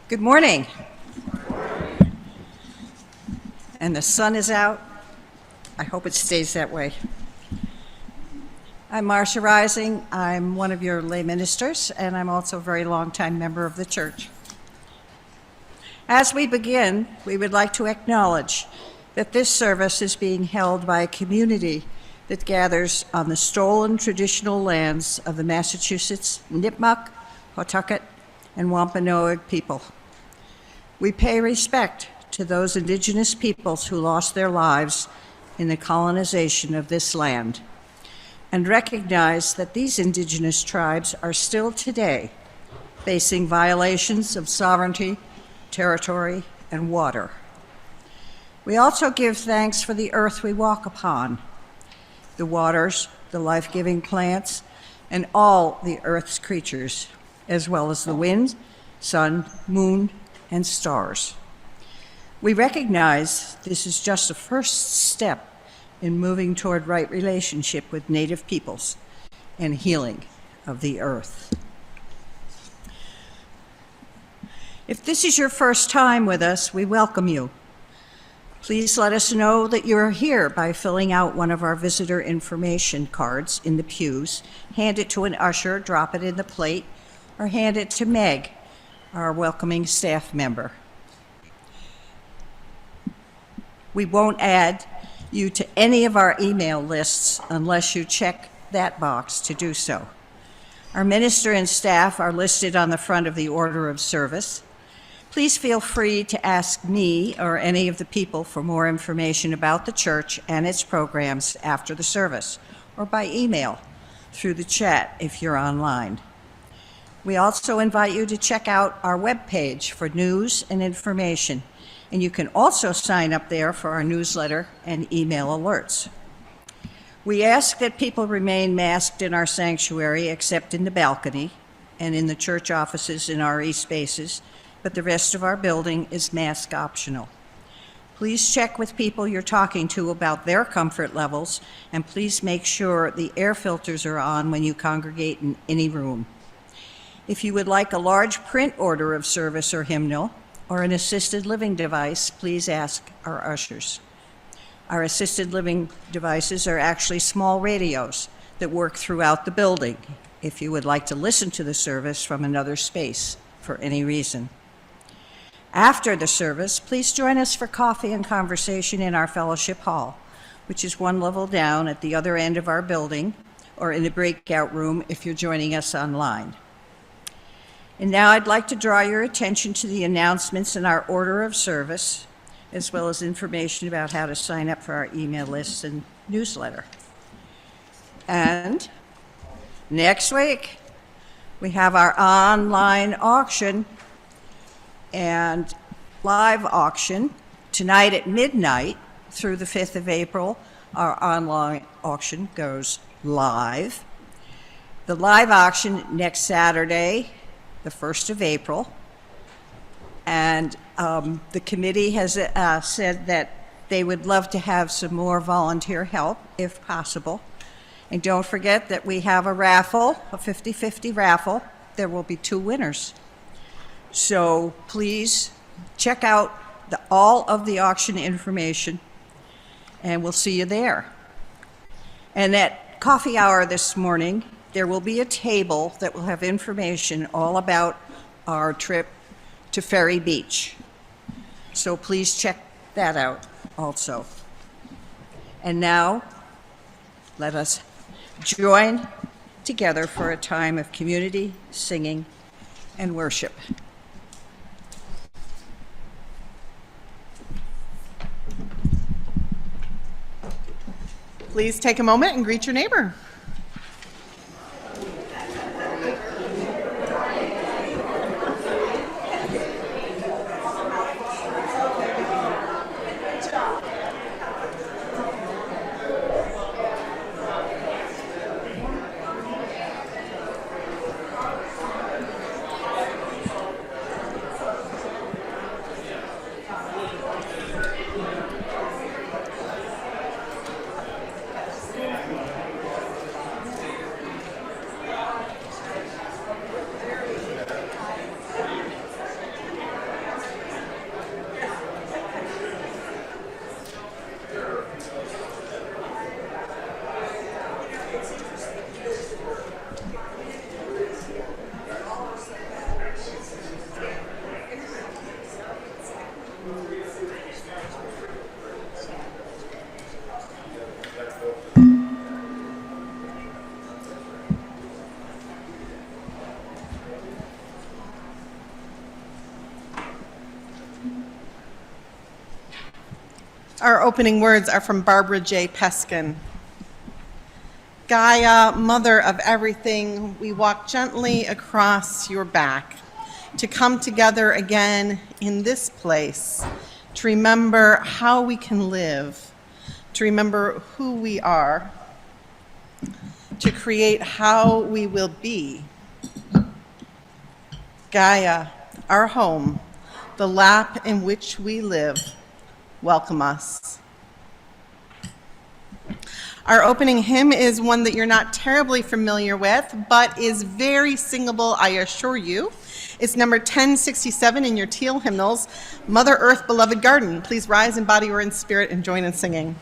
Good morning. And the sun is out. I hope it stays that way. I'm Marcia Rising. I'm one of your lay ministers, and I'm also a very long-time member of the church. As we begin, we would like to acknowledge that this service is being held by a community that gathers on the stolen traditional lands of the Massachusetts, Nipmuc, Pawtucket, and Wampanoag people. We pay respect to those indigenous peoples who lost their lives in the colonization of this land, and recognize that these indigenous tribes are still today facing violations of sovereignty, territory, and water. We also give thanks for the earth we walk upon, the waters, the life-giving plants, and all the earth's creatures, as well as the wind, sun, moon, and stars. We recognize this is just a first step in moving toward right relationship with Native peoples and healing of the earth. If this is your first time with us, we welcome you. Please let us know that you are here by filling out one of our visitor information cards in the pews, hand it to an usher, drop it in the plate, or hand it to Meg, our welcoming staff member. We won't add you to any of our email lists unless you check that box to do so. Our minister and staff are listed on the front of the order of service. Please feel free to ask me or any of the people for more information about the church and its programs after the service, or by email through the chat if you're online. We also invite you to check out our webpage for news and information, and you can also sign up there for our newsletter and email alerts. We ask that people remain masked in our sanctuary except in the balcony and in the church offices in RE spaces, but the rest of our building is mask optional. Please check with people you're talking to about their comfort levels, and please make sure the air filters are on when you congregate in any room. If you would like a large print order of service or hymnal, or an assisted living device, please ask our ushers. Our assisted living devices are actually small radios that work throughout the building if you would like to listen to the service from another space for any reason. After the service, please join us for coffee and conversation in our fellowship hall, which is one level down at the other end of our building, or in the breakout room if you're joining us online. And now I'd like to draw your attention to the announcements in our order of service, as well as information about how to sign up for our email lists and newsletter. And next week, we have our online auction and live auction tonight at midnight through the 5th of April. Our online auction goes live. The live auction next Saturday, the 1st of April, and the committee has said that they would love to have some more volunteer help if possible. And don't forget that we have a raffle, a 50-50 raffle. There will be 2 winners. So please check out all of the auction information, and we'll see you there. And at coffee hour this morning, there will be a table that will have information all about our trip to Ferry Beach. So please check that out also. And now, let us join together for a time of community, singing, and worship. Please take a moment and greet your neighbor. Our opening words are from Barbara J. Peskin. Gaia, mother of everything, we walk gently across your back to come together again in this place, to remember how we can live, to remember who we are, to create how we will be. Gaia, our home, the lap in which we live, welcome us. Our opening hymn is one that you're not terribly familiar with, but is very singable, I assure you. It's number 1067 in your teal hymnals, Mother Earth, Beloved Garden. Please rise in body or in spirit and join in singing.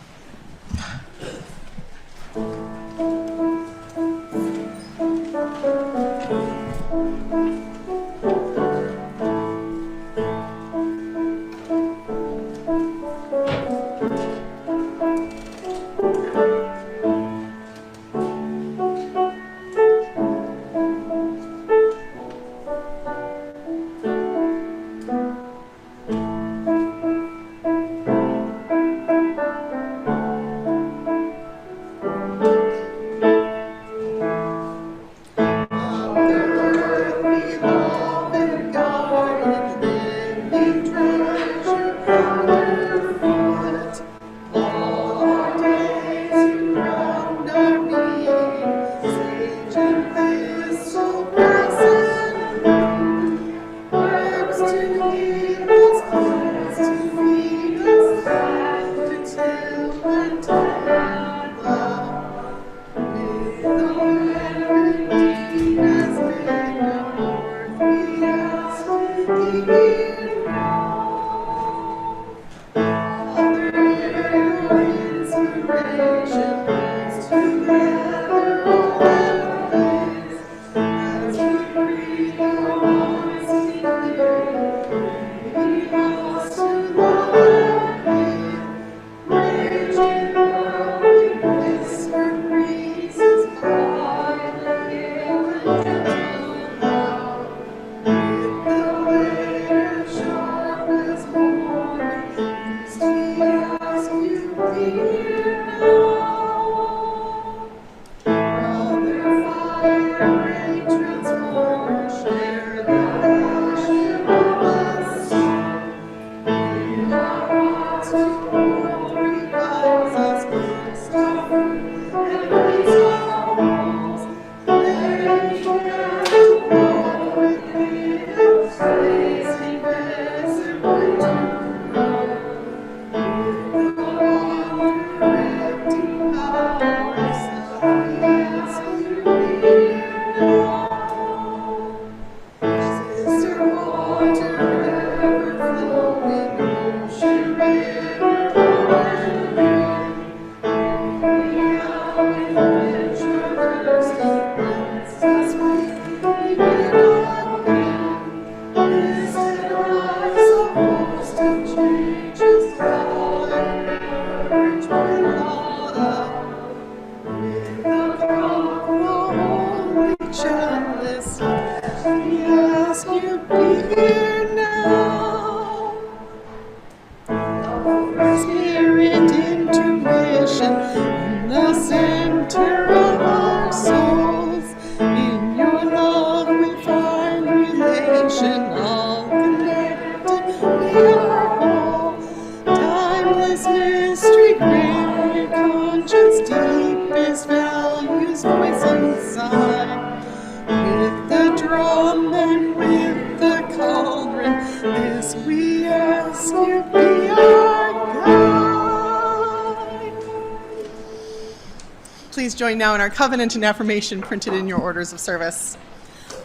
Please join now in our covenant and affirmation printed in your orders of service.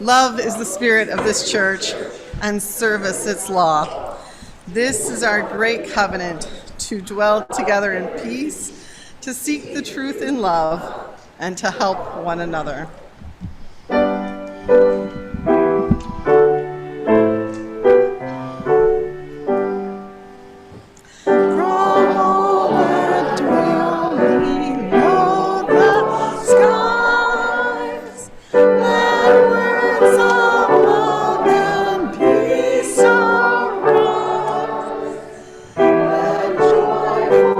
Love is the spirit of this church, and service its law. This is our great covenant, to dwell together in peace, to seek the truth in love, and to help one another. Joyful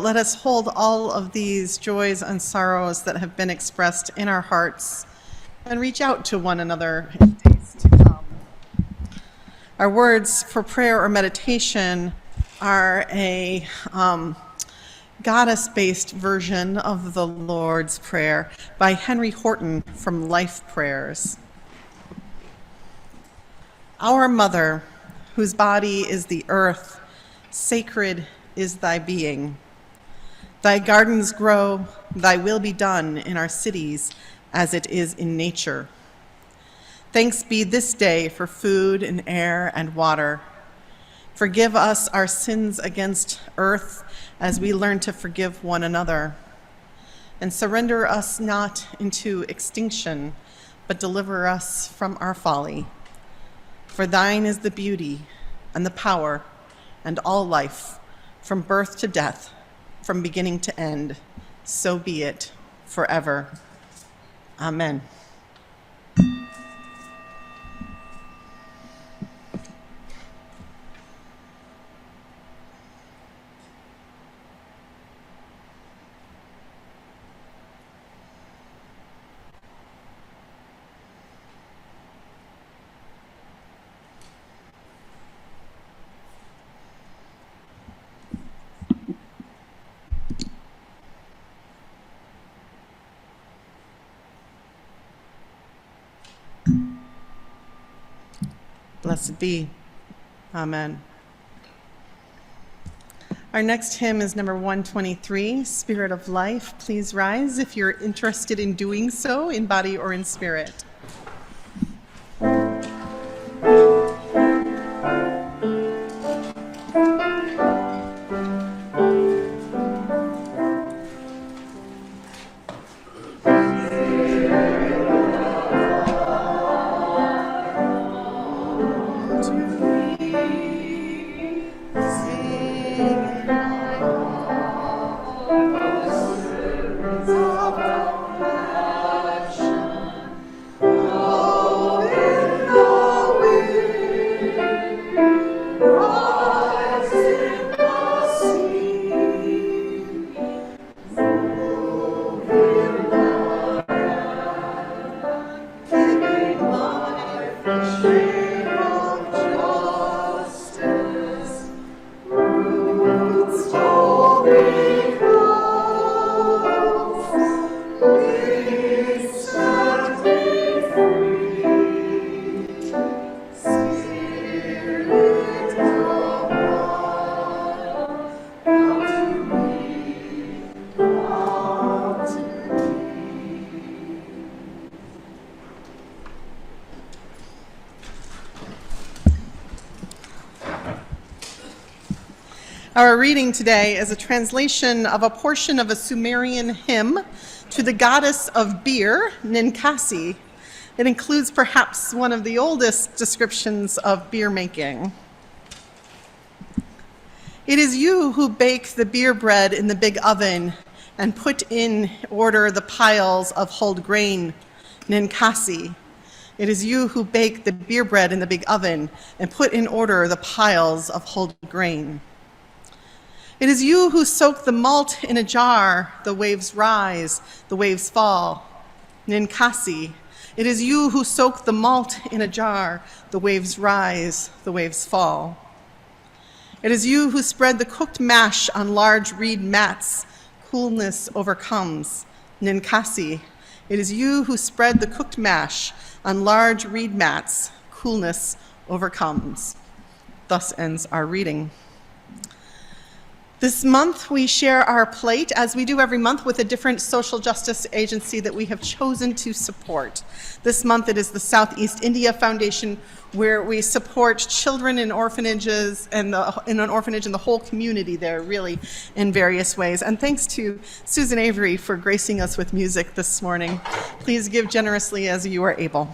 let us hold all of these joys and sorrows that have been expressed in our hearts and reach out to one another in days to come. Our words for prayer or meditation are a goddess-based version of the Lord's Prayer by Henry Horton from Life Prayers. Our Mother, whose body is the earth, sacred is thy being. Thy gardens grow, thy will be done in our cities as it is in nature. Thanks be this day for food and air and water. Forgive us our sins against earth as we learn to forgive one another. And surrender us not into extinction, but deliver us from our folly. For thine is the beauty and the power and all life, from birth to death, from beginning to end. So be it forever. Amen. Blessed be. Amen. Our next hymn is number 123, Spirit of Life. Please rise if you're interested in doing so, in body or in spirit. Our reading today is a translation of a portion of a Sumerian hymn to the goddess of beer, Ninkasi. It includes perhaps one of the oldest descriptions of beer making. It is you who bake the beer bread in the big oven and put in order the piles of hulled grain, Ninkasi. It is you who bake the beer bread in the big oven and put in order the piles of hulled grain. It is you who soak the malt in a jar, the waves rise, the waves fall. Ninkasi. It is you who soak the malt in a jar, the waves rise, the waves fall. It is you who spread the cooked mash on large reed mats, coolness overcomes. Ninkasi. It is you who spread the cooked mash on large reed mats, coolness overcomes. Thus ends our reading. This month, we share our plate, as we do every month, with a different social justice agency that we have chosen to support. This month, it is the Southeast India Foundation, where we support children in orphanages and in an orphanage and the whole community there, really, in various ways. And thanks to Susan Avery for gracing us with music this morning. Please give generously as you are able.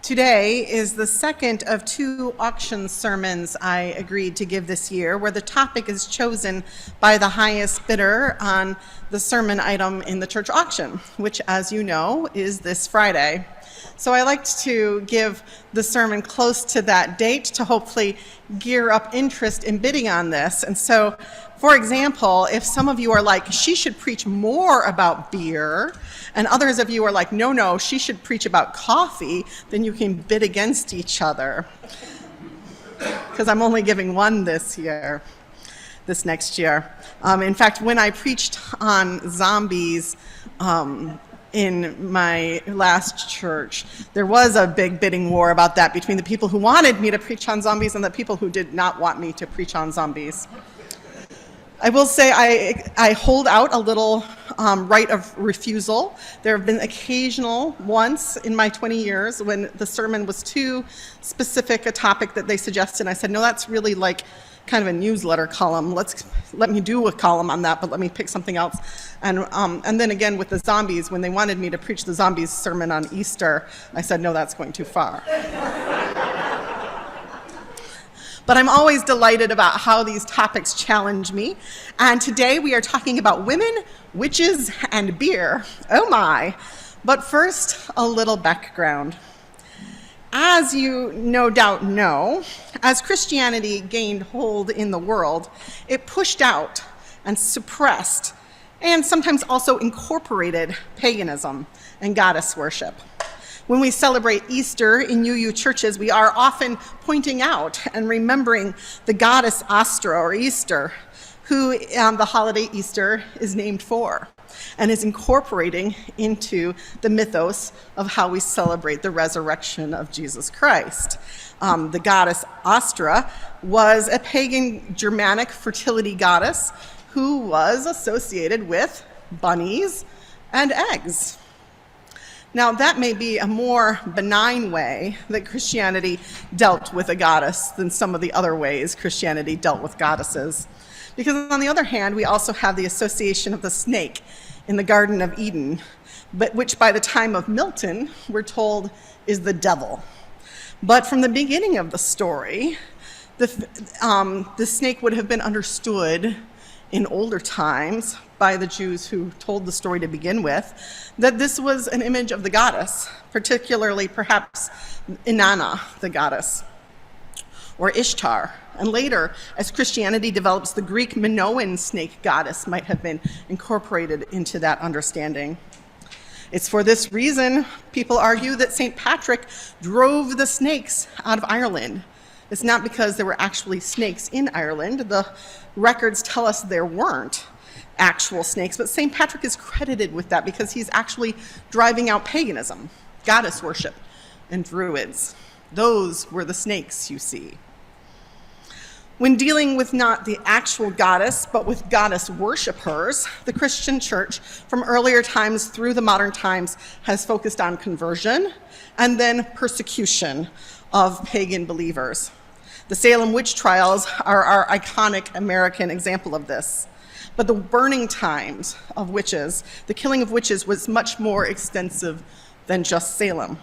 Today is the second of 2 auction sermons I agreed to give this year, where the topic is chosen by the highest bidder on the sermon item in the church auction, which, as you know, is this Friday. So I liked to give the sermon close to that date to hopefully gear up interest in bidding on this. And so, for example, if some of you are like, she should preach more about beer, and others of you are like, no, she should preach about coffee, then you can bid against each other. Because I'm only giving one this next year. In fact, when I preached on zombies in my last church, there was a big bidding war about that between the people who wanted me to preach on zombies and the people who did not want me to preach on zombies. I will say I hold out a little right of refusal. There have been occasional once in my 20 years when the sermon was too specific a topic that they suggested. I said, no, that's really like kind of a newsletter column. Let me do a column on that, but let me pick something else. And then again with the zombies, when they wanted me to preach the zombies sermon on Easter, I said, no, that's going too far. But I'm always delighted about how these topics challenge me. And today we are talking about women, witches, and beer. Oh my. But first, a little background. As you no doubt know, as Christianity gained hold in the world, it pushed out and suppressed and sometimes also incorporated paganism and goddess worship. When we celebrate Easter in UU churches, we are often pointing out and remembering the goddess Astra, or Easter, who the holiday Easter is named for, and is incorporating into the mythos of how we celebrate the resurrection of Jesus Christ. The goddess Astra was a pagan Germanic fertility goddess who was associated with bunnies and eggs. Now, that may be a more benign way that Christianity dealt with a goddess than some of the other ways Christianity dealt with goddesses. Because on the other hand, we also have the association of the snake in the Garden of Eden, but which by the time of Milton, we're told is the devil. But from the beginning of the story, the snake would have been understood in older times by the Jews who told the story to begin with, that this was an image of the goddess, particularly perhaps Inanna, the goddess, or Ishtar. And later, as Christianity develops, the Greek Minoan snake goddess might have been incorporated into that understanding. It's for this reason people argue that St. Patrick drove the snakes out of Ireland. It's not because there were actually snakes in Ireland. The records tell us there weren't actual snakes, but St. Patrick is credited with that because he's actually driving out paganism, goddess worship, and druids. Those were the snakes, you see. When dealing with not the actual goddess, but with goddess worshipers, the Christian church, from earlier times through the modern times, has focused on conversion and then persecution of pagan believers. The Salem witch trials are our iconic American example of this. But the burning times of witches, the killing of witches, was much more extensive than just Salem.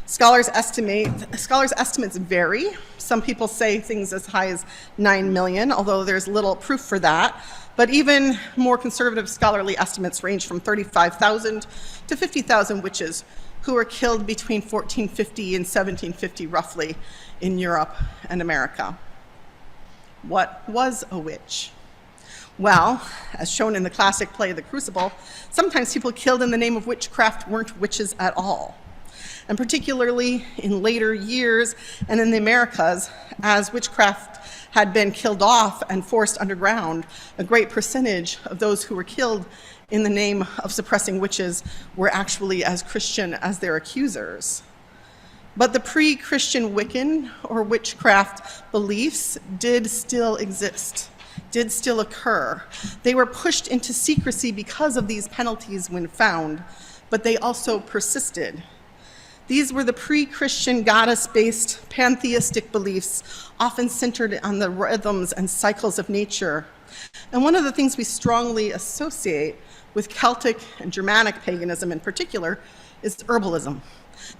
Scholars' estimates vary. Some people say things as high as 9 million, although there's little proof for that. But even more conservative scholarly estimates range from 35,000 to 50,000 witches who were killed between 1450 and 1750, roughly, in Europe and America. What was a witch? Well, as shown in the classic play The Crucible, sometimes people killed in the name of witchcraft weren't witches at all. And particularly in later years and in the Americas, as witchcraft had been killed off and forced underground, a great percentage of those who were killed in the name of suppressing witches were actually as Christian as their accusers. But the pre-Christian Wiccan or witchcraft beliefs did still exist, did still occur. They were pushed into secrecy because of these penalties when found, but they also persisted. These were the pre-Christian goddess-based pantheistic beliefs, often centered on the rhythms and cycles of nature. And one of the things we strongly associate with Celtic and Germanic paganism in particular is herbalism,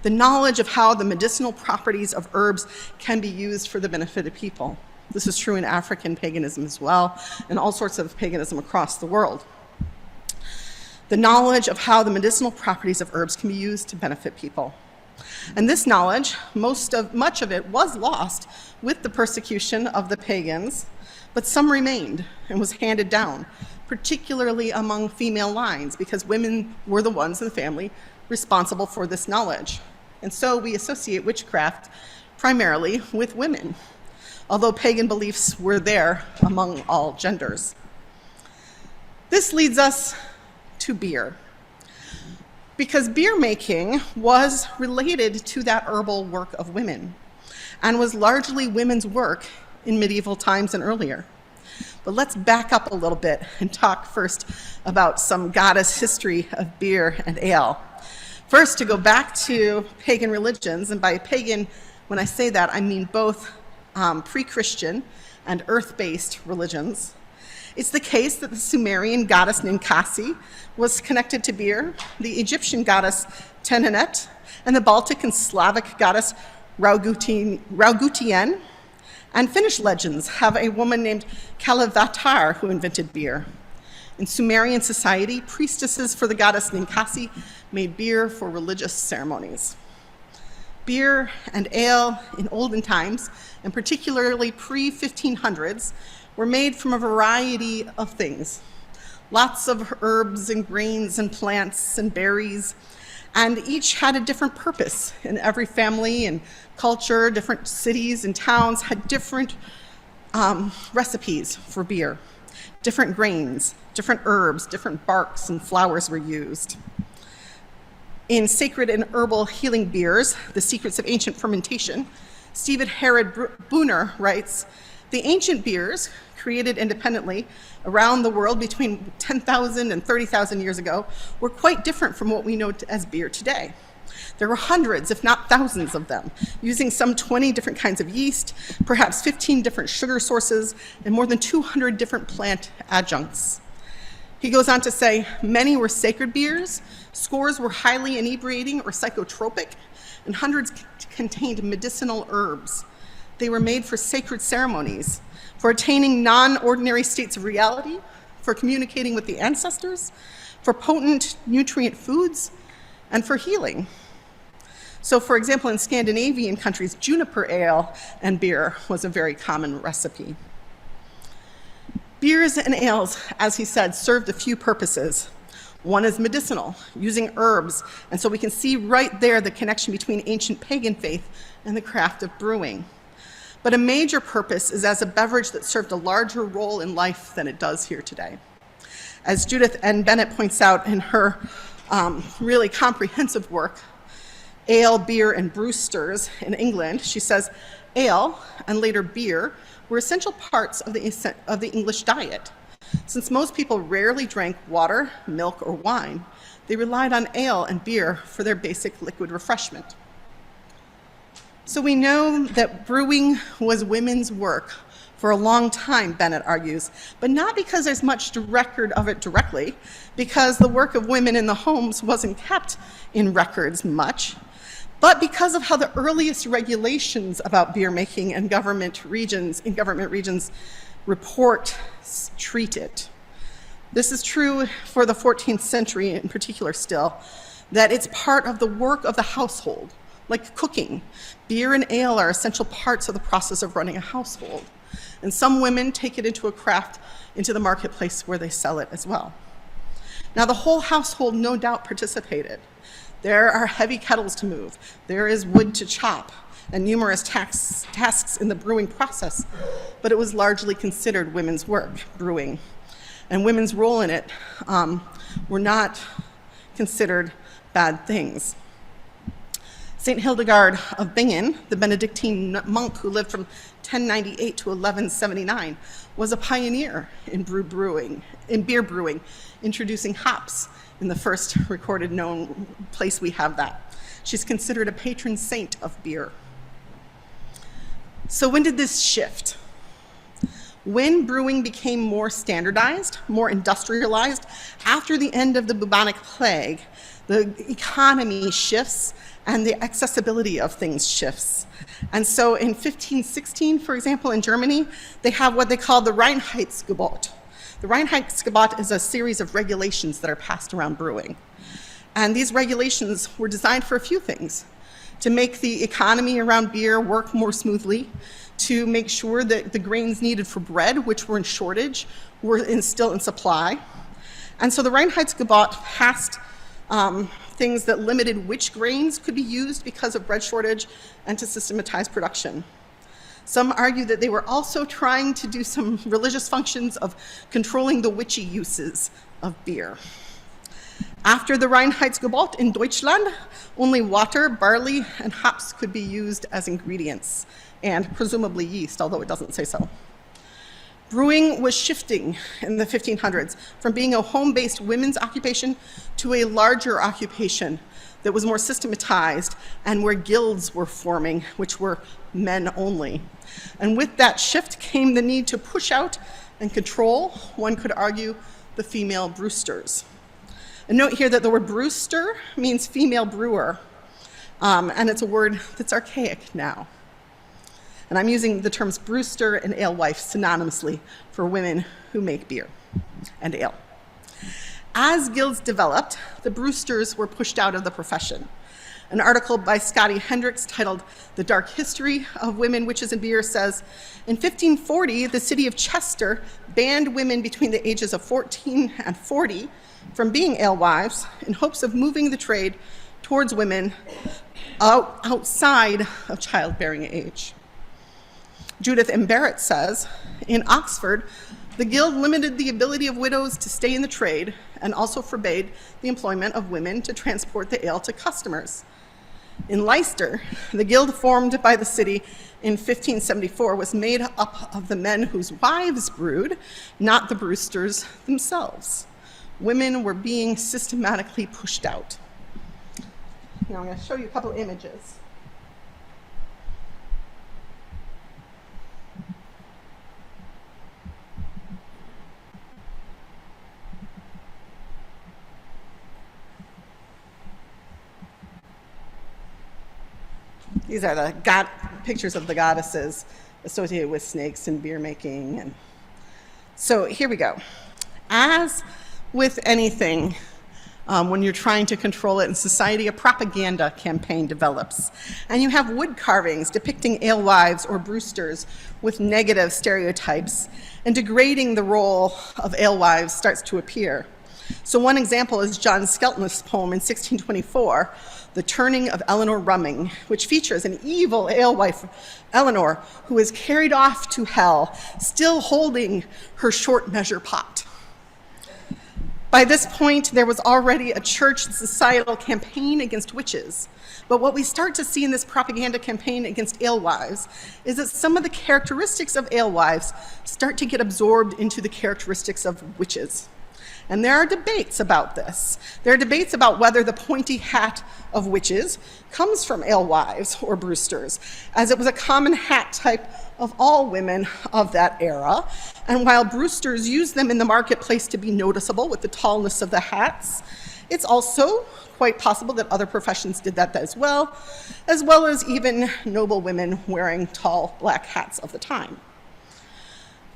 the knowledge of how the medicinal properties of herbs can be used for the benefit of people. This is true in African paganism as well, and all sorts of paganism across the world. The knowledge of how the medicinal properties of herbs can be used to benefit people. And this knowledge, much of it was lost with the persecution of the pagans, but some remained and was handed down, particularly among female lines, because women were the ones in the family responsible for this knowledge. And so we associate witchcraft primarily with women, although pagan beliefs were there among all genders. This leads us to beer, because beer making was related to that herbal work of women and was largely women's work in medieval times and earlier. But let's back up a little bit and talk first about some goddess history of beer and ale. First, to go back to pagan religions, and by pagan, when I say that, I mean both pre-Christian and earth-based religions. It's the case that the Sumerian goddess Ninkasi was connected to beer, the Egyptian goddess Tenenet, and the Baltic and Slavic goddess Raugutiene. And Finnish legends have a woman named Kalevatar who invented beer. In Sumerian society, priestesses for the goddess Ninkasi made beer for religious ceremonies. Beer and ale in olden times, and particularly pre-1500s, were made from a variety of things. Lots of herbs and grains and plants and berries, and each had a different purpose. In every family and culture, different cities and towns had different recipes for beer. Different grains, different herbs, different barks and flowers were used. In Sacred and Herbal Healing Beers, The Secrets of Ancient Fermentation, Stephen Herod Booner writes, "The ancient beers, created independently around the world between 10,000 and 30,000 years ago, were quite different from what we know as beer today. There were hundreds, if not thousands of them, using some 20 different kinds of yeast, perhaps 15 different sugar sources, and more than 200 different plant adjuncts. He goes on to say, many were sacred beers, scores were highly inebriating or psychotropic, and hundreds contained medicinal herbs. They were made for sacred ceremonies, for attaining non-ordinary states of reality, for communicating with the ancestors, for potent nutrient foods, and for healing. So, for example, in Scandinavian countries, juniper ale and beer was a very common recipe. Beers and ales, as he said, served a few purposes. One is medicinal, using herbs, and so we can see right there the connection between ancient pagan faith and the craft of brewing. But a major purpose is as a beverage that served a larger role in life than it does here today. As Judith N. Bennett points out in her really comprehensive work, Ale, Beer, and Brewsters in England, she says, ale, and later beer, were essential parts of the English diet. Since most people rarely drank water, milk, or wine, they relied on ale and beer for their basic liquid refreshment. So we know that brewing was women's work for a long time, Bennett argues, but not because there's much record of it directly, because the work of women in the homes wasn't kept in records much, but because of how the earliest regulations about beer making in government regions report treat it. This is true for the 14th century in particular still, that it's part of the work of the household, like cooking. Beer and ale are essential parts of the process of running a household. And some women take it into a craft, into the marketplace where they sell it as well. Now, the whole household no doubt participated. There are heavy kettles to move. There is wood to chop and numerous tasks in the brewing process, but it was largely considered women's work, brewing. And women's role in it were not considered bad things. St. Hildegard of Bingen, the Benedictine monk who lived from 1098 to 1179, was a pioneer in beer brewing, introducing hops in the first recorded known place we have that. She's considered a patron saint of beer. So when did this shift? When brewing became more standardized, more industrialized, after the end of the bubonic plague, the economy shifts and the accessibility of things shifts. And so in 1516, for example, in Germany, they have what they call the Reinheitsgebot. The Reinheitsgebot is a series of regulations that are passed around brewing. And these regulations were designed for a few things: to make the economy around beer work more smoothly, to make sure that the grains needed for bread, which were in shortage, were still in supply. And so the Reinheitsgebot passed things that limited which grains could be used because of bread shortage and to systematize production. Some argue that they were also trying to do some religious functions of controlling the witchy uses of beer. After the Reinheitsgebot in Deutschland, only water, barley, and hops could be used as ingredients, and presumably yeast, although it doesn't say so. Brewing was shifting in the 1500s from being a home-based women's occupation to a larger occupation that was more systematized and where guilds were forming, which were men only. And with that shift came the need to push out and control, one could argue, the female brewsters. And note here that the word brewster means female brewer, and it's a word that's archaic now. And I'm using the terms brewster and alewife synonymously for women who make beer and ale. As guilds developed, the brewsters were pushed out of the profession. An article by Scotty Hendricks titled "The Dark History of Women, Witches, and Beer" says, in 1540, the city of Chester banned women between the ages of 14 and 40 from being alewives in hopes of moving the trade towards women outside of childbearing age. Judith M. Barrett says, in Oxford, the guild limited the ability of widows to stay in the trade and also forbade the employment of women to transport the ale to customers. In Leicester, the guild formed by the city in 1574 was made up of the men whose wives brewed, not the brewsters themselves. Women were being systematically pushed out. Now I'm going to show you a couple images. These are the pictures of the goddesses associated with snakes and beer making. And so here we go. As with anything, when you're trying to control it in society, a propaganda campaign develops. And you have wood carvings depicting alewives or brewsters with negative stereotypes, and degrading the role of alewives starts to appear. So one example is John Skelton's poem in 1624, The Turning of Eleanor Rumming, which features an evil alewife, Eleanor, who is carried off to hell, still holding her short measure pot. By this point, there was already a church and societal campaign against witches. But what we start to see in this propaganda campaign against alewives is that some of the characteristics of alewives start to get absorbed into the characteristics of witches. And there are debates about this. There are debates about whether the pointy hat of witches comes from alewives or brewsters, as it was a common hat type of all women of that era. And while brewsters used them in the marketplace to be noticeable with the tallness of the hats, it's also quite possible that other professions did that as well as even noble women wearing tall black hats of the time.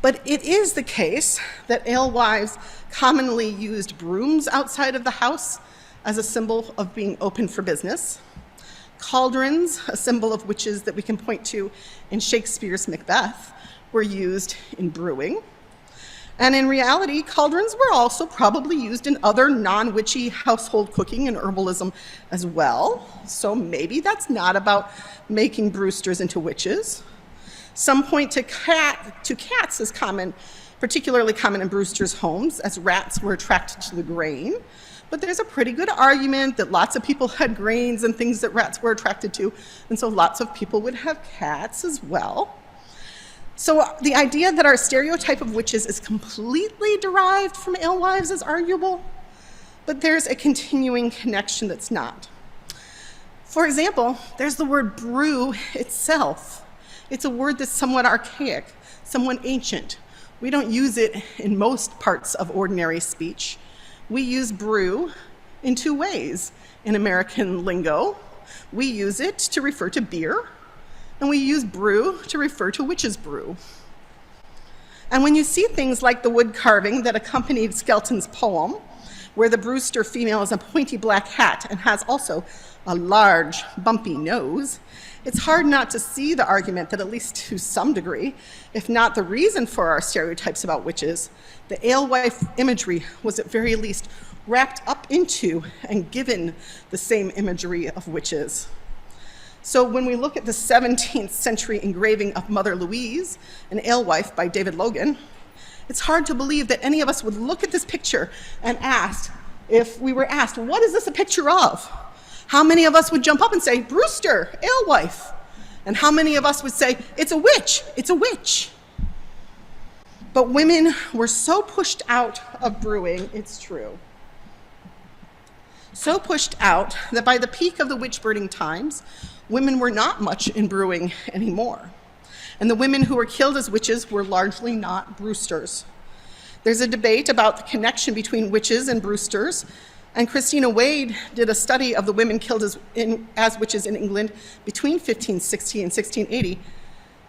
But it is the case that alewives commonly used brooms outside of the house as a symbol of being open for business. Cauldrons, a symbol of witches that we can point to in Shakespeare's Macbeth, were used in brewing. And in reality, cauldrons were also probably used in other non-witchy household cooking and herbalism as well. So maybe that's not about making brewsters into witches. Some point to cats as common, particularly common in brewsters' homes, as rats were attracted to the grain. But there's a pretty good argument that lots of people had grains and things that rats were attracted to, and so lots of people would have cats as well. So the idea that our stereotype of witches is completely derived from alewives is arguable, but there's a continuing connection that's not. For example, there's the word brew itself. It's a word that's somewhat archaic, somewhat ancient. We don't use it in most parts of ordinary speech. We use brew in two ways. In American lingo, we use it to refer to beer, and we use brew to refer to witch's brew. And when you see things like the wood carving that accompanied Skelton's poem, where the brewster female is a pointy black hat and has also a large, bumpy nose, it's hard not to see the argument that, at least to some degree, if not the reason for our stereotypes about witches, the alewife imagery was at very least wrapped up into and given the same imagery of witches. So when we look at the 17th century engraving of Mother Louise, an alewife by David Logan, it's hard to believe that any of us would look at this picture and ask, if we were asked, what is this a picture of? How many of us would jump up and say, Brewster, alewife? And how many of us would say, it's a witch, it's a witch? But women were so pushed out of brewing, it's true. So pushed out that by the peak of the witch-burning times, women were not much in brewing anymore. And the women who were killed as witches were largely not brewsters. There's a debate about the connection between witches and brewsters, and Christina Wade did a study of the women killed as witches in England between 1560 and 1680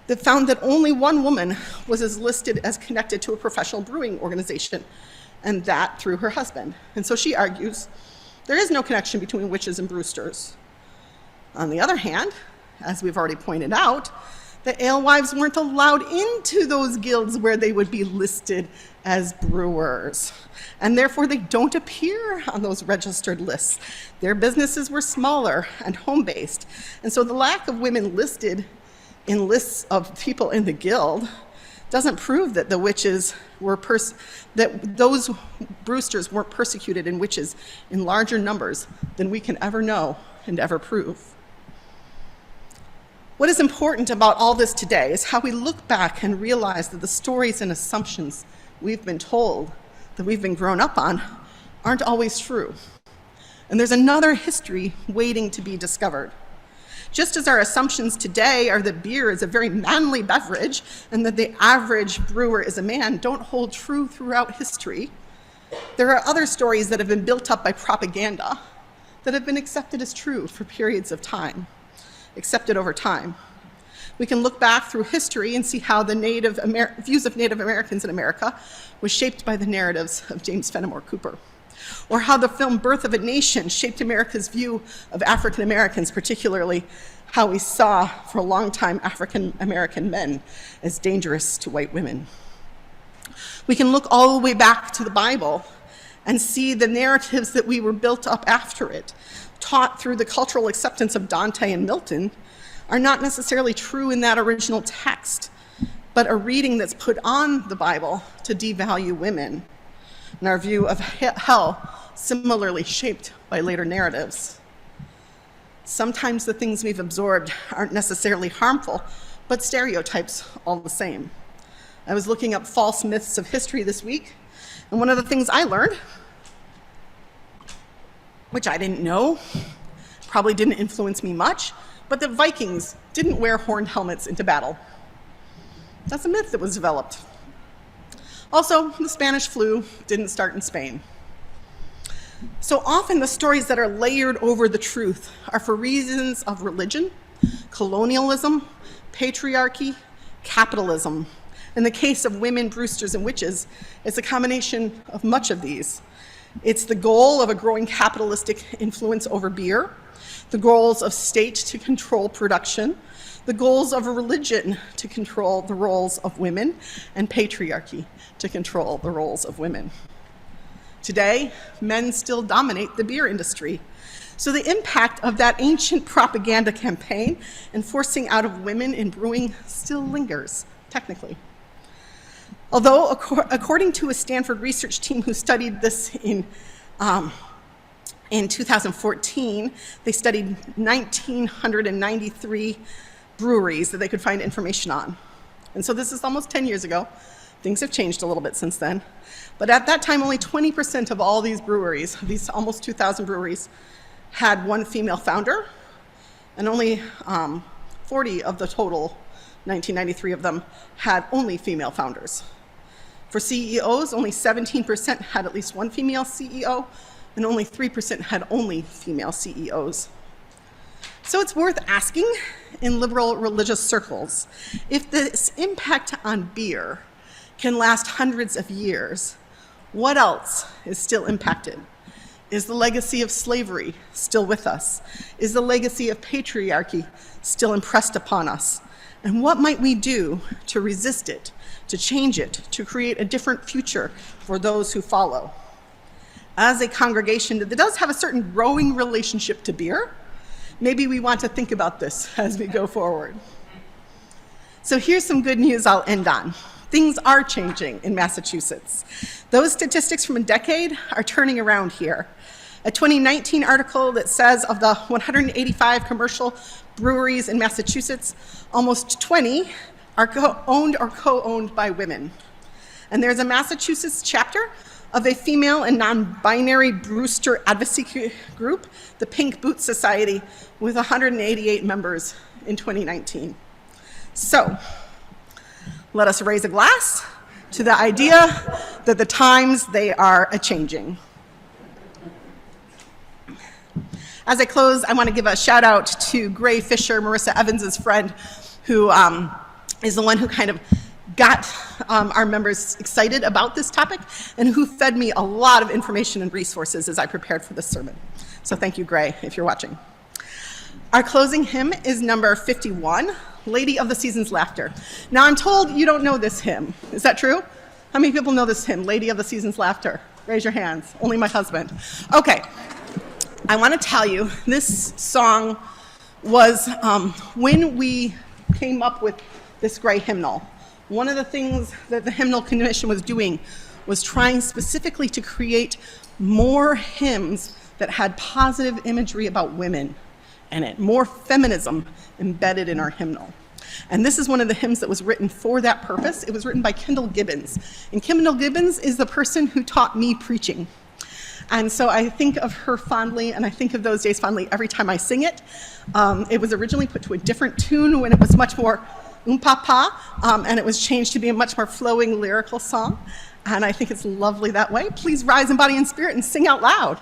that found that only one woman was listed as connected to a professional brewing organization, and that through her husband. And so she argues there is no connection between witches and brewsters. On the other hand, as we've already pointed out, the alewives weren't allowed into those guilds where they would be listed as brewers, and therefore they don't appear on those registered lists. Their businesses were smaller and home-based, and so the lack of women listed in lists of people in the guild doesn't prove that the witches were that those brewsters weren't persecuted in witches in larger numbers than we can ever know and ever prove. What is important about all this today is how we look back and realize that the stories and assumptions we've been told, that we've been grown up on, aren't always true. And there's another history waiting to be discovered. Just as our assumptions today are that beer is a very manly beverage and that the average brewer is a man don't hold true throughout history, there are other stories that have been built up by propaganda that have been accepted as true for periods of time, accepted over time. We can look back through history and see how the views of Native Americans in America was shaped by the narratives of James Fenimore Cooper, or how the film Birth of a Nation shaped America's view of African Americans, particularly how we saw for a long time African American men as dangerous to white women. We can look all the way back to the Bible and see the narratives that we were built up after it, taught through the cultural acceptance of Dante and Milton, are not necessarily true in that original text, but a reading that's put on the Bible to devalue women, and our view of hell similarly shaped by later narratives. Sometimes the things we've absorbed aren't necessarily harmful, but stereotypes all the same. I was looking up false myths of history this week, and one of the things I learned, which I didn't know, probably didn't influence me much, but that Vikings didn't wear horned helmets into battle. That's a myth that was developed. Also, the Spanish flu didn't start in Spain. So often the stories that are layered over the truth are for reasons of religion, colonialism, patriarchy, capitalism. In the case of women, Brewsters, and witches, it's a combination of much of these. It's the goal of a growing capitalistic influence over beer, the goals of state to control production, the goals of a religion to control the roles of women, and patriarchy to control the roles of women. Today, men still dominate the beer industry. So the impact of that ancient propaganda campaign and forcing out of women in brewing still lingers, technically. Although, according to a Stanford research team who studied this in 2014, they studied 1,993 breweries that they could find information on. And so this is almost 10 years ago. Things have changed a little bit since then. But at that time, only 20% of all these breweries, these almost 2,000 breweries, had one female founder, and only 40 of the total, 1993 of them, had only female founders. For CEOs, only 17% had at least one female CEO, and only 3% had only female CEOs. So it's worth asking in liberal religious circles, if this impact on beer can last hundreds of years, what else is still impacted? Is the legacy of slavery still with us? Is the legacy of patriarchy still impressed upon us? And what might we do to resist it, to change it, to create a different future for those who follow? As a congregation that does have a certain growing relationship to beer, maybe we want to think about this as we go forward. So here's some good news I'll end on. Things are changing in Massachusetts. Those statistics from a decade are turning around here. A 2019 article that says of the 185 commercial breweries in Massachusetts, almost 20 are owned or co-owned by women. And there's a Massachusetts chapter of a female and non-binary Brewster advocacy group, the Pink Boot Society, with 188 members in 2019. So, let us raise a glass to the idea that the times, they are a-changing. As I close, I want to give a shout out to Gray Fisher, Marissa Evans' friend, who is the one who kind of got our members excited about this topic and who fed me a lot of information and resources as I prepared for this sermon. So thank you, Gray, if you're watching. Our closing hymn is number 51, Lady of the Season's Laughter. Now I'm told you don't know this hymn. Is that true? How many people know this hymn, Lady of the Season's Laughter? Raise your hands. Only my husband. Okay. I want to tell you, this song was when we came up with this Gray hymnal. One of the things that the Hymnal Commission was doing was trying specifically to create more hymns that had positive imagery about women in it, more feminism embedded in our hymnal. And this is one of the hymns that was written for that purpose. It was written by Kendall Gibbons. And Kendall Gibbons is the person who taught me preaching. And so I think of her fondly, and I think of those days fondly every time I sing it. It was originally put to a different tune when it was much more papa, and it was changed to be a much more flowing lyrical song. And I think it's lovely that way. Please rise in body and spirit and sing out loud.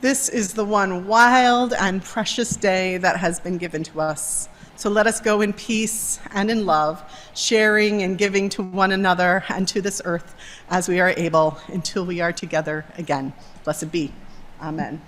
This is the one wild and precious day that has been given to us. So let us go in peace and in love, sharing and giving to one another and to this earth as we are able until we are together again. Blessed be. Amen.